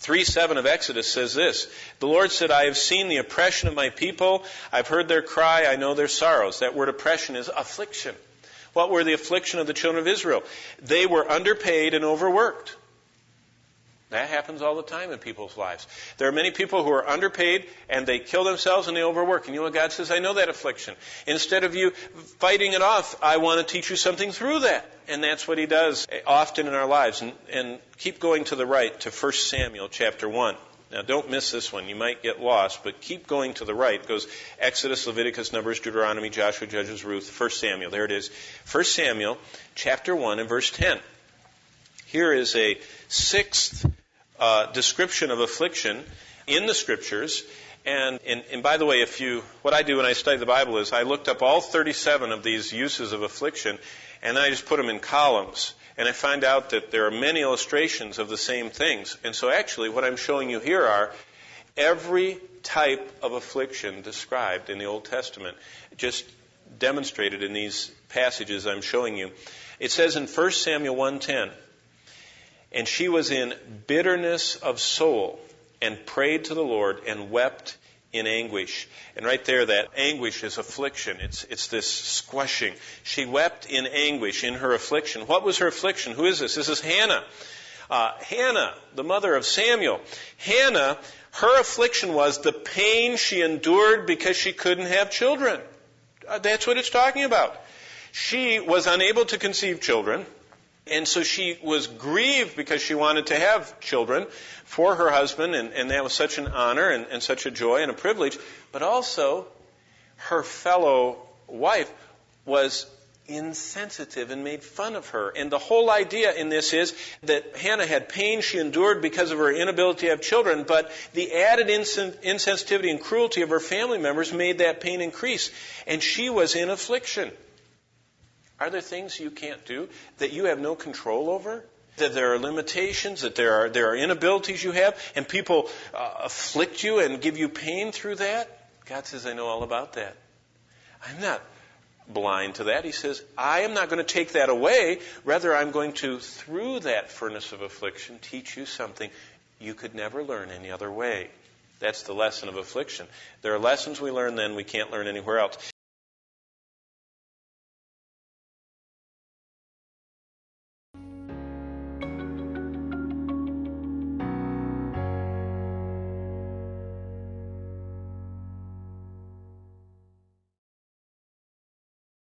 3:7 of Exodus says this, the Lord said, I have seen the oppression of my people. I've heard their cry. I know their sorrows. That word oppression is affliction. What were the affliction of the children of Israel? They were underpaid and overworked. That happens all the time in people's lives. There are many people who are underpaid and they kill themselves and they overwork. And you know what God says? I know that affliction. Instead of you fighting it off, I want to teach you something through that. And that's what He does often in our lives. And keep going to the right to 1 Samuel chapter 1. Now don't miss this one. You might get lost, but keep going to the right. It goes Exodus, Leviticus, Numbers, Deuteronomy, Joshua, Judges, Ruth, 1 Samuel. There it is. 1 Samuel chapter 1 and verse 10. Here is a sixth description of affliction in the Scriptures. And by the way, what I do when I study the Bible is I looked up all 37 of these uses of affliction, and I just put them in columns. And I find out that there are many illustrations of the same things. And so actually what I'm showing you here are every type of affliction described in the Old Testament, just demonstrated in these passages I'm showing you. It says in 1 Samuel 1:10, and she was in bitterness of soul and prayed to the Lord and wept in anguish. And right there, that anguish is affliction. It's this squashing. She wept in anguish in her affliction. What was her affliction? Who is this? This is Hannah. Hannah, the mother of Samuel. Hannah, her affliction was the pain she endured because she couldn't have children. That's what it's talking about. She was unable to conceive children. And so she was grieved because she wanted to have children for her husband, and that was such an honor and such a joy and a privilege. But also, her fellow wife was insensitive and made fun of her. And the whole idea in this is that Hannah had pain she endured because of her inability to have children, but the added insensitivity and cruelty of her family members made that pain increase. And she was in affliction. Are there things you can't do that you have no control over? That there are limitations, that there are inabilities you have, and people afflict you and give you pain through that? God says, I know all about that. I'm not blind to that. He says, I am not going to take that away. Rather, I'm going to, through that furnace of affliction, teach you something you could never learn any other way. That's the lesson of affliction. There are lessons we learn then we can't learn anywhere else.